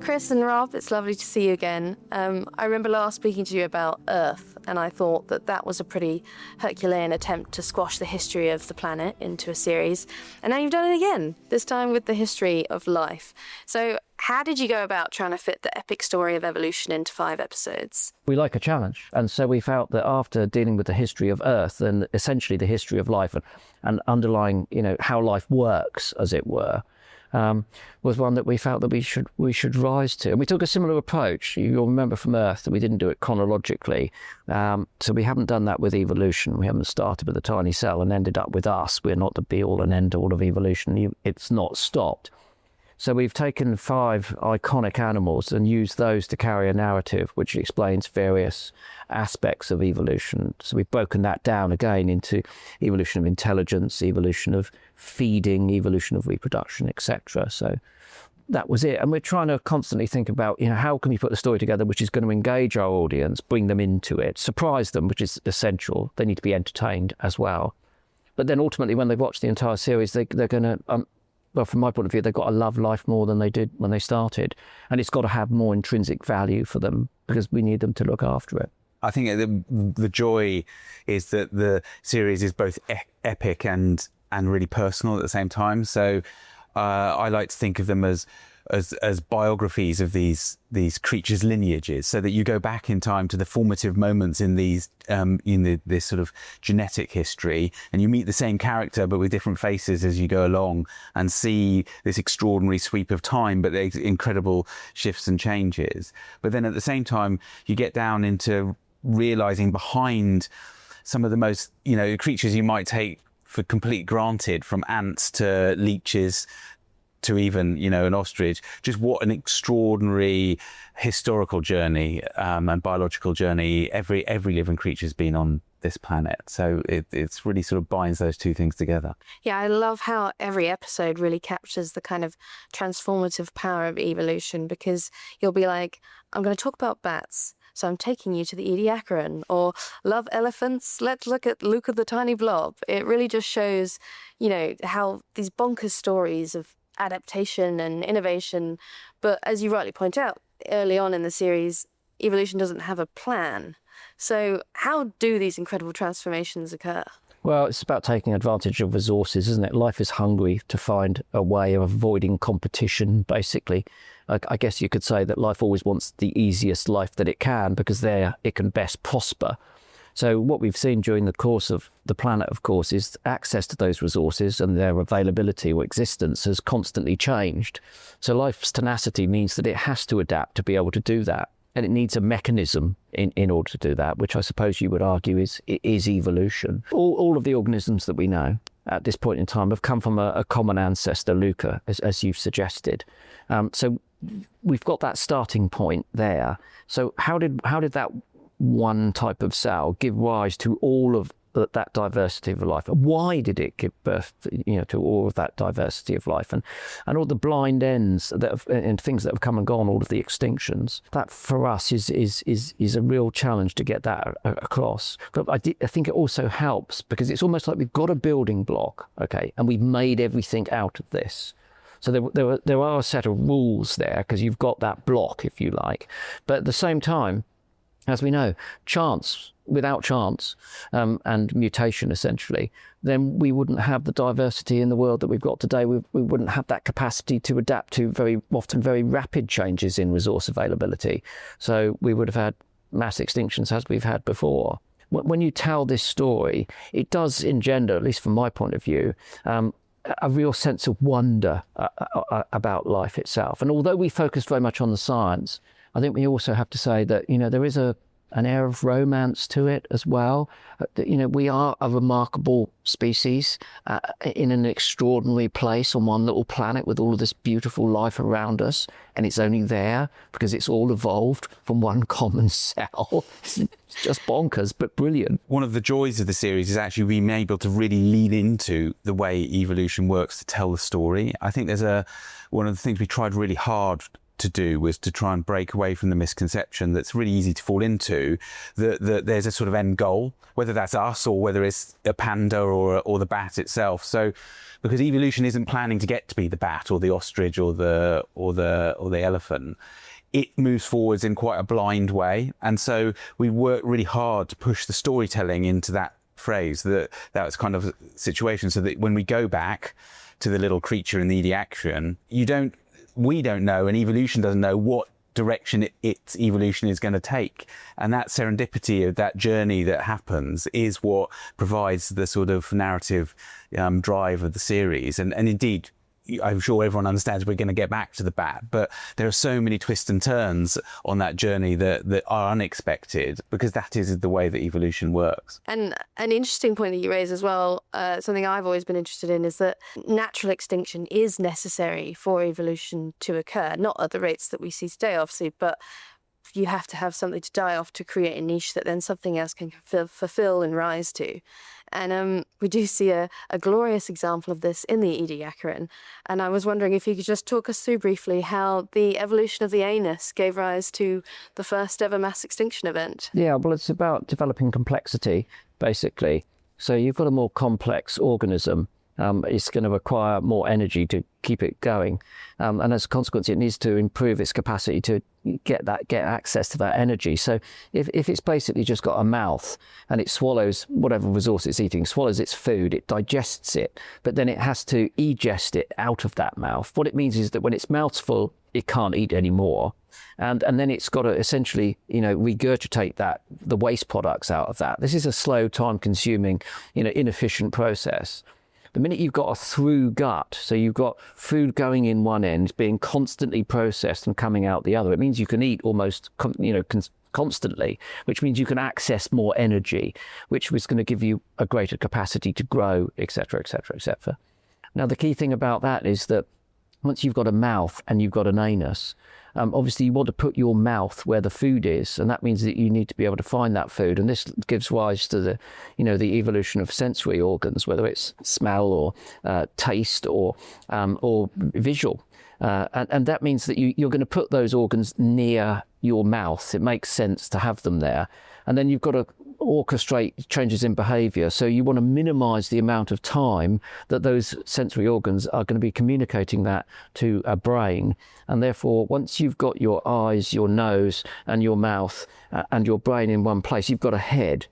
Chris and Rob, it's lovely to see you again. I remember last speaking to you about Earth, and I thought that that was a pretty Herculean attempt to squash the history of the planet into a series. And now you've done it again, this time with the history of life. So how did you go about trying to fit the epic story of evolution into 5 episodes? We like a challenge. And so we felt that after dealing with the history of Earth and essentially the history of life and underlying, how life works, as it were, was one that we felt that we should rise to. And we took a similar approach. You'll remember from Earth that we didn't do it chronologically. So we haven't done that with evolution. We haven't started with a tiny cell and ended up with us. We're not the be-all and end-all of evolution. It's not stopped. So we've taken 5 iconic animals and used those to carry a narrative which explains various aspects of evolution. So we've broken that down again into evolution of intelligence, evolution of feeding, evolution of reproduction, etc. So that was it. And we're trying to constantly think about, how can we put the story together which is going to engage our audience, bring them into it, surprise them, which is essential. They need to be entertained as well. But then ultimately, when they've watched the entire series, they're going to... well, from my point of view, they've got to love life more than they did when they started. And it's got to have more intrinsic value for them because we need them to look after it. I think the joy is that the series is both epic and really personal at the same time. So I like to think of them as biographies of these creatures' lineages, so that you go back in time to the formative moments in these this sort of genetic history, and you meet the same character but with different faces as you go along, and see this extraordinary sweep of time, but the incredible shifts and changes. But then at the same time, you get down into realizing behind some of the most creatures you might take for complete granted, from ants to leeches to even, an ostrich, just what an extraordinary historical journey and biological journey every living creature's been on this planet. So it's really sort of binds those two things together. Yeah, I love how every episode really captures the kind of transformative power of evolution, because you'll be like, I'm going to talk about bats, so I'm taking you to the Ediacaran, or love elephants, let's look at LUCA the tiny blob. It really just shows, how these bonkers stories of adaptation and innovation. But as you rightly point out, early on in the series, evolution doesn't have a plan. So how do these incredible transformations occur? Well, it's about taking advantage of resources, isn't it? Life is hungry to find a way of avoiding competition, basically. I guess you could say that life always wants the easiest life that it can, because there it can best prosper. So what we've seen during the course of the planet, of course, is access to those resources and their availability or existence has constantly changed. So life's tenacity means that it has to adapt to be able to do that. And it needs a mechanism in order to do that, which I suppose you would argue is evolution. All of the organisms that we know at this point in time have come from a common ancestor, LUCA, as you've suggested. So we've got that starting point there. So how did that one type of cell give rise to all of that diversity of life? Why did it give birth to all of that diversity of life, and all the blind ends and things that have come and gone, all of the extinctions? That for us is a real challenge to get that across. But I think it also helps because it's almost like we've got a building block, okay, and we've made everything out of this. So there are a set of rules there because you've got that block, if you like. But at the same time, as we know, without chance and mutation, essentially, then we wouldn't have the diversity in the world that we've got today. We wouldn't have that capacity to adapt to very often very rapid changes in resource availability. So we would have had mass extinctions as we've had before. When you tell this story, it does engender, at least from my point of view, a real sense of wonder about life itself. And although we focus very much on the science, I think we also have to say that, there is an air of romance to it as well. We are a remarkable species in an extraordinary place on one little planet with all of this beautiful life around us. And it's only there because it's all evolved from one common cell. It's just bonkers, but brilliant. One of the joys of the series is actually being able to really lean into the way evolution works to tell the story. I think there's one of the things we tried really hard to do was to try and break away from the misconception that's really easy to fall into, that there's a sort of end goal, whether that's us or whether it's a panda or the bat itself. So, because evolution isn't planning to get to be the bat or the ostrich or the elephant, it moves forwards in quite a blind way. And so we work really hard to push the storytelling into that phrase, that was kind of a situation, so that when we go back to the little creature in the Ediacaran, we don't know, and evolution doesn't know what direction its evolution is going to take. And that serendipity of that journey that happens is what provides the sort of narrative drive of the series. And indeed, I'm sure everyone understands we're going to get back to the bat, but there are so many twists and turns on that journey that are unexpected, because that is the way that evolution works. And an interesting point that you raise as well, something I've always been interested in, is that natural extinction is necessary for evolution to occur, not at the rates that we see today, obviously, but you have to have something to die off to create a niche that then something else can fulfill and rise to. And we do see a glorious example of this in the Ediacaran. And I was wondering if you could just talk us through briefly how the evolution of the anus gave rise to the first ever mass extinction event. Yeah, well, it's about developing complexity, basically. So you've got a more complex organism. It's going to require more energy to keep it going. And as a consequence, it needs to improve its capacity to get access to that energy. So if it's basically just got a mouth and it swallows whatever resource it's eating, swallows its food, it digests it, but then it has to egest it out of that mouth. What it means is that when its mouth's full, it can't eat anymore. And then it's got to essentially, regurgitate the waste products out of that. This is a slow, time-consuming, inefficient process. The minute you've got a through gut, so you've got food going in one end, being constantly processed and coming out the other, it means you can eat almost, constantly, which means you can access more energy, which was going to give you a greater capacity to grow, etc., etc., etc. Now, the key thing about that is that once you've got a mouth and you've got an anus, obviously you want to put your mouth where the food is, and that means that you need to be able to find that food. And this gives rise to the evolution of sensory organs, whether it's smell or taste or visual. And that means that you're going to put those organs near your mouth. It makes sense to have them there. And then you've got to orchestrate changes in behaviour. So you want to minimise the amount of time that those sensory organs are going to be communicating that to a brain. And therefore, once you've got your eyes, your nose and your mouth and your brain in one place, you've got a head.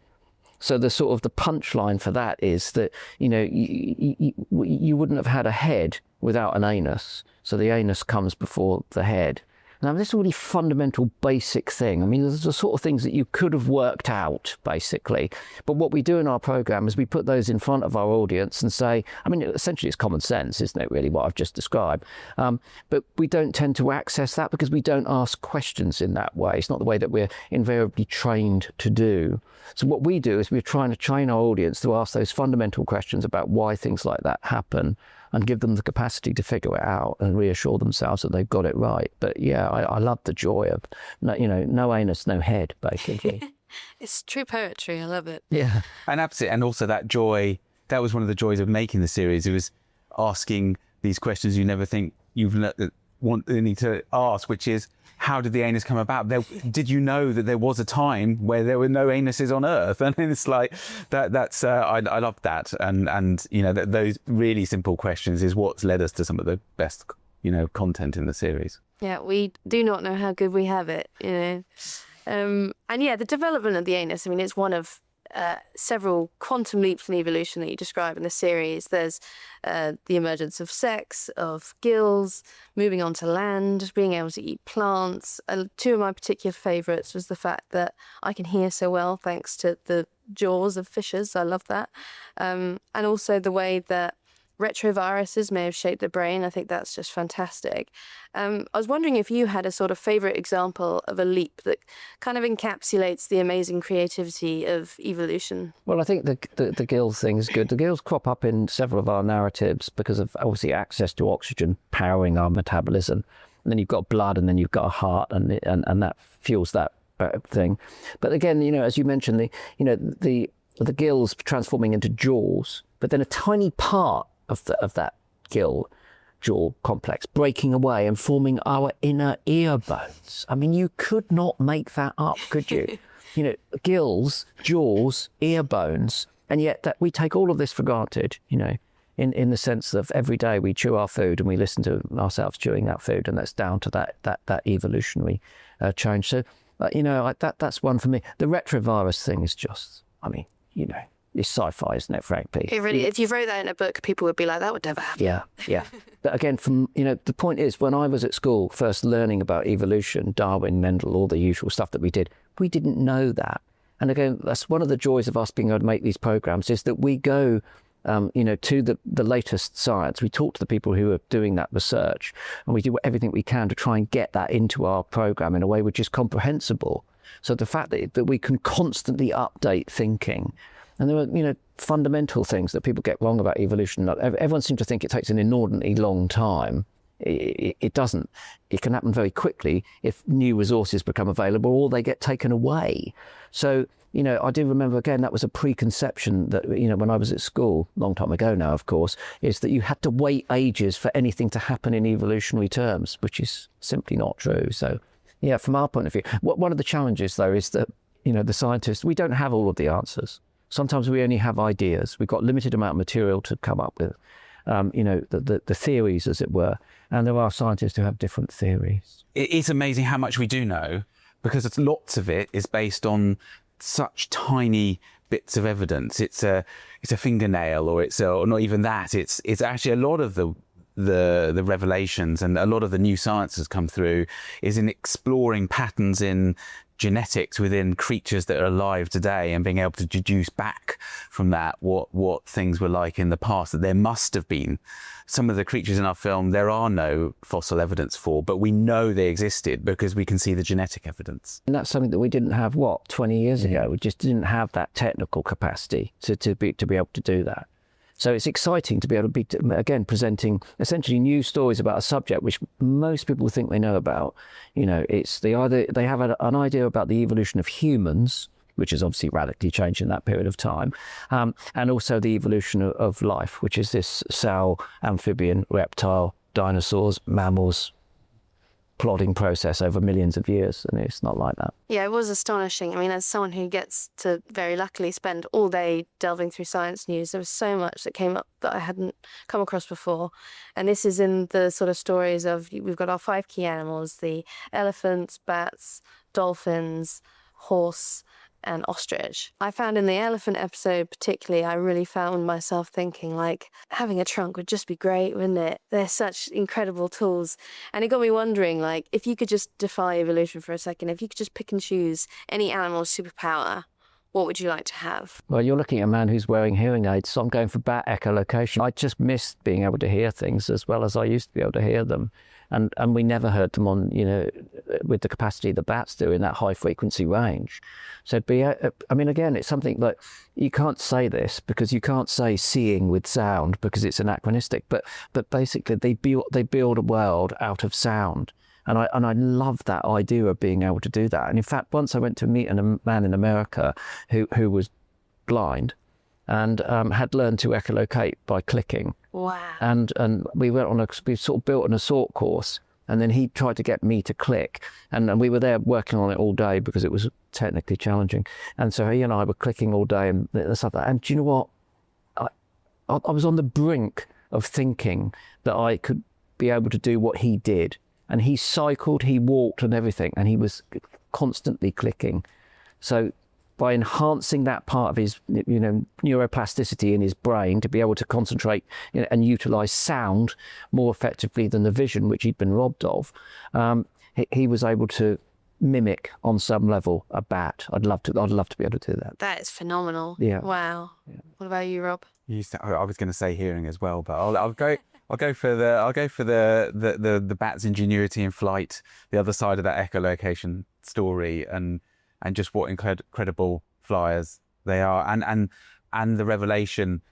So the sort of the punchline for that is that, you wouldn't have had a head without an anus. So the anus comes before the head. Now, this is a really fundamental, basic thing. I mean, there's the sort of things that you could have worked out, basically. But what we do in our program is we put those in front of our audience and say, essentially it's common sense, isn't it, really, what I've just described? But we don't tend to access that because we don't ask questions in that way. It's not the way that we're invariably trained to do. So what we do is we're trying to train our audience to ask those fundamental questions about why things like that happen, and give them the capacity to figure it out and reassure themselves that they've got it right. But yeah, I love the joy of, no anus, no head, basically. It's true poetry. I love it. Yeah. And absolutely, and also that joy, that was one of the joys of making the series. It was asking these questions you never think need to ask, which is, how did the anus come about? Did you know that there was a time where there were no anuses on Earth? And it's like that's I love that, and those really simple questions is what's led us to some of the best content in the series. Yeah, we do not know how good we have it, and yeah, the development of the anus. It's one of several quantum leaps in evolution that you describe in the series. There's the emergence of sex, of gills, moving on to land, being able to eat plants. Two of my particular favourites was the fact that I can hear so well thanks to the jaws of fishes. I love that. And also the way that retroviruses may have shaped the brain. I think that's just fantastic. I was wondering if you had a sort of favourite example of a leap that kind of encapsulates the amazing creativity of evolution. Well, I think the gills thing is good. The gills crop up in several of our narratives because of obviously access to oxygen powering our metabolism. And then you've got blood, and then you've got a heart, and that fuels that thing. But again, as you mentioned, the gills transforming into jaws, but then a tiny part of that gill jaw complex breaking away and forming our inner ear bones. I mean, you could not make that up, could you? You know, gills, jaws, ear bones, and yet that we take all of this for granted, you know, in the sense of every day we chew our food and we listen to ourselves chewing that food, and that's down to that evolutionary change. So, you know, that's one for me. The retrovirus thing is just, I mean, you know, it's sci-fi, isn't it, frankly? It really, if you wrote that in a book, people would be like, that would never happen. Yeah. But again, you know, the point is, when I was at school first learning about evolution, Darwin, Mendel, all the usual stuff that we didn't know that. And again, that's one of the joys of us being able to make these programs, is that we go, you know, to the latest science. We talk to the people who are doing that research, and we do everything we can to try and get that into our program in a way which is comprehensible. So the fact that we can constantly update thinking. And there are, you know, fundamental things that people get wrong about evolution. Everyone seems to think it takes an inordinately long time. It doesn't. It can happen very quickly if new resources become available or they get taken away. So, you know, I do remember, again, that was a preconception that, you know, when I was at school, long time ago now, of course, is that you had to wait ages for anything to happen in evolutionary terms, which is simply not true. So, yeah, from our point of view, one of the challenges, though, is that, you know, the scientists, we don't have all of the answers. Sometimes we only have ideas. We've got limited amount of material to come up with, you know, the theories, as it were. And there are scientists who have different theories. It is amazing how much we do know, because lots of it is based on such tiny bits of evidence. It's a fingernail, or or not even that. It's actually a lot of the revelations, and a lot of the new science has come through is in exploring patterns in genetics within creatures that are alive today, and being able to deduce back from that what things were like in the past, that there must have been. Some of the creatures in our film there are no fossil evidence for, but we know they existed because we can see the genetic evidence. And that's something that we didn't have, 20 years ago? We just didn't have that technical capacity to be able to do that. So it's exciting to be able to be, again, presenting essentially new stories about a subject which most people think they know about. You know, they have an idea about the evolution of humans, which has obviously radically changed in that period of time, and also the evolution of life, which is this cell, amphibian, reptile, dinosaurs, mammals, plodding process over millions of years, and it's not like that. Yeah, it was astonishing. I mean, as someone who gets to very luckily spend all day delving through science news, there was so much that came up that I hadn't come across before. And this is in the sort of stories of, we've got our 5 key animals, the elephants, bats, dolphins, horse, and ostrich. I found in the elephant episode particularly, I really found myself thinking, like, having a trunk would just be great, wouldn't it? They're such incredible tools. And it got me wondering, like, if you could just defy evolution for a second, if you could just pick and choose any animal's superpower, what would you like to have? Well, you're looking at a man who's wearing hearing aids, so I'm going for bat echolocation. I just missed being able to hear things as well as I used to be able to hear them. And we never heard them on, you know, with the capacity the bats do in that high frequency range. So I mean, again, it's something that you can't say this because you can't say seeing with sound because it's anachronistic. But basically, they build a world out of sound. And I love that idea of being able to do that. And in fact, once I went to meet a man in America who was blind and had learned to echolocate by clicking. Wow. And we sort of built an assault course, and then he tried to get me to click, and we were there working on it all day because it was technically challenging. And so he and I were clicking all day and stuff like that. And do you know what? I was on the brink of thinking that I could be able to do what he did. And he cycled, he walked and everything, and he was constantly clicking. So by enhancing that part of his, you know, neuroplasticity in his brain to be able to concentrate, you know, and utilize sound more effectively than the vision, which he'd been robbed of, he was able to mimic on some level a bat. I'd love to be able to do that. That is phenomenal. Yeah. Wow. Yeah. What about you, Rob? I was going to say hearing as well, but I'll go for the bat's ingenuity in flight, the other side of that echolocation story, and just what incredible flyers they are, and the revelation.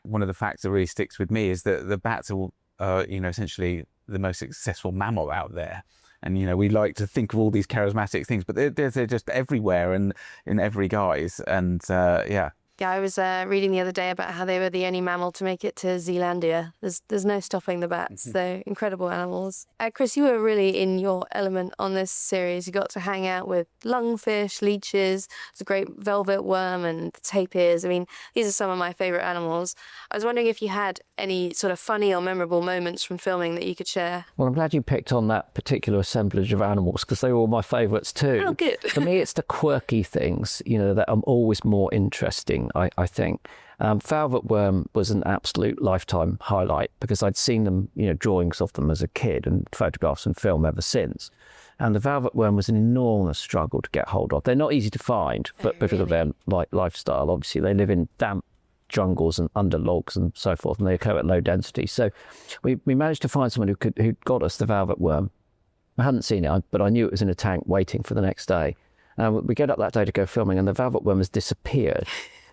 One of the facts that really sticks with me is that the bats are, you know, essentially the most successful mammal out there. And, you know, we like to think of all these charismatic things, but they're just everywhere and in every guise. And yeah, Yeah, I was reading the other day about how they were the only mammal to make it to Zealandia. There's no stopping the bats. They're incredible animals. Chris, you were really in your element on this series. You got to hang out with lungfish, leeches, there's a great velvet worm and tapirs. I mean, these are some of my favourite animals. I was wondering if you had any sort of funny or memorable moments from filming that you could share. Well, I'm glad you picked on that particular assemblage of animals because they were all my favourites too. Oh, good. For me, it's the quirky things, that are always more interesting, I think. Velvet worm was an absolute lifetime highlight because I'd seen them, drawings of them as a kid and photographs and film ever since. And the velvet worm was an enormous struggle to get hold of. They're not easy to find, but because of their lifestyle, obviously they live in damp jungles and under logs and so forth, and they occur at low density. So we managed to find someone who got us the velvet worm. I hadn't seen it, but I knew it was in a tank waiting for the next day. We get up that day to go filming, and the velvet worm has disappeared.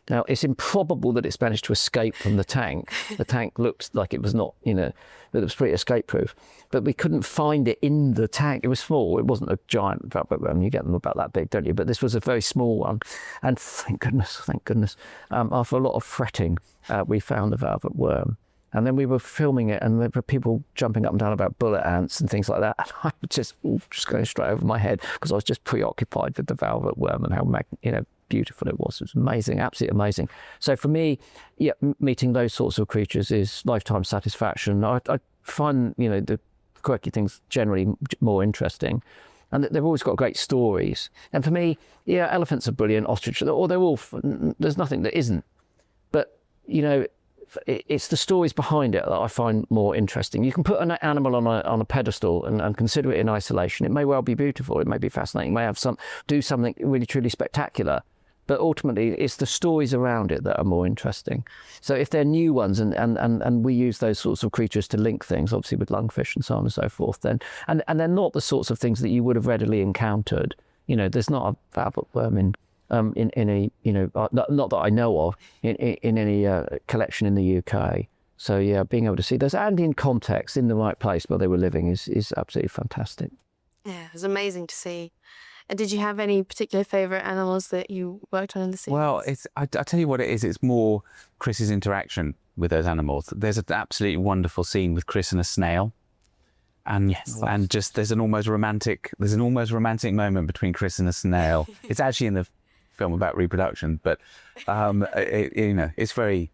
Now, it's improbable that it's managed to escape from the tank. The tank looked like it was not, but it was pretty escape-proof. But we couldn't find it in the tank. It was small. It wasn't a giant velvet worm. You get them about that big, don't you? But this was a very small one. And thank goodness, after a lot of fretting, we found the velvet worm. And then we were filming it, and there were people jumping up and down about bullet ants and things like that. And I was just going straight over my head because I was just preoccupied with the velvet worm and how beautiful it was. It was amazing, absolutely amazing. So for me, meeting those sorts of creatures is lifetime satisfaction. I find the quirky things generally more interesting, and they've always got great stories. And for me, elephants are brilliant, ostrich, or they're all. There's nothing that isn't, but it's the stories behind it that I find more interesting. You can put an animal on a pedestal and consider it in isolation. It may well be beautiful, it may be fascinating, it may do something really truly spectacular. But ultimately, it's the stories around it that are more interesting. So if they're new ones and we use those sorts of creatures to link things, obviously with lungfish and so on and so forth, then and they're not the sorts of things that you would have readily encountered. There's not a velvet worm in any, not that I know of, in any collection in the UK. So yeah, being able to see those and in context, in the right place where they were living is absolutely fantastic. Yeah, it was amazing to see. And did you have any particular favourite animals that you worked on in the series? Well, I tell you what it is. It's more Chris's interaction with those animals. There's an absolutely wonderful scene with Chris and a snail. And and just there's an almost romantic moment between Chris and a snail. It's actually in the film about reproduction, but it's very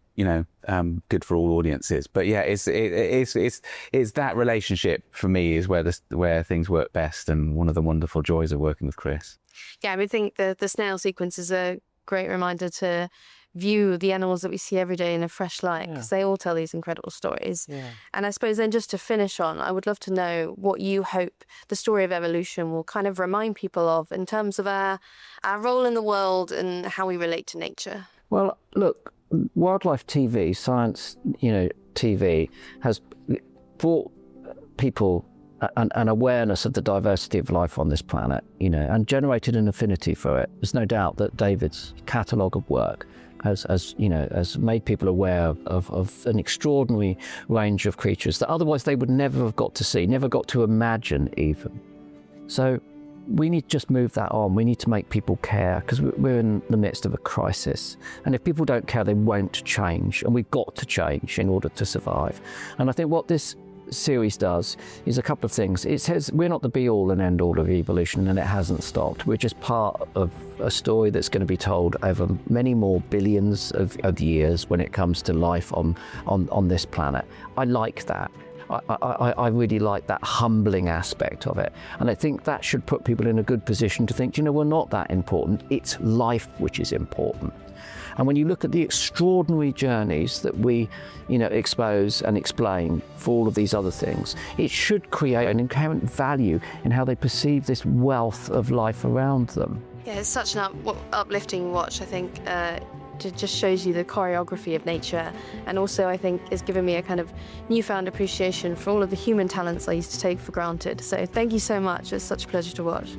good for all audiences. But yeah, it's that relationship for me is where things work best, and one of the wonderful joys of working with Chris. Yeah, I think the snail sequence is a great reminder to view the animals that we see every day in a fresh light, because they all tell these incredible stories. Yeah. And I suppose then just to finish on, I would love to know what you hope the story of evolution will kind of remind people of in terms of our role in the world and how we relate to nature. Well, look, wildlife TV, science, TV has brought people an awareness of the diversity of life on this planet, and generated an affinity for it. There's no doubt that David's catalogue of work has made people aware of an extraordinary range of creatures that otherwise they would never have got to see, never got to imagine even. So we need to just move that on. We need to make people care, because we're in the midst of a crisis. And if people don't care, they won't change. And we've got to change in order to survive. And I think what this series does is a couple of things. It says we're not the be-all and end-all of evolution, and it hasn't stopped. We're just part of a story that's going to be told over many more billions of years when it comes to life on this planet. I like that. I really like that humbling aspect of it. And I think that should put people in a good position to think, we're not that important. It's life which is important. And when you look at the extraordinary journeys that we, expose and explain for all of these other things, it should create an inherent value in how they perceive this wealth of life around them. Yeah, it's such an uplifting watch, I think. It just shows you the choreography of nature, and also I think it's given me a kind of newfound appreciation for all of the human talents I used to take for granted. So thank you so much. It's such a pleasure to watch.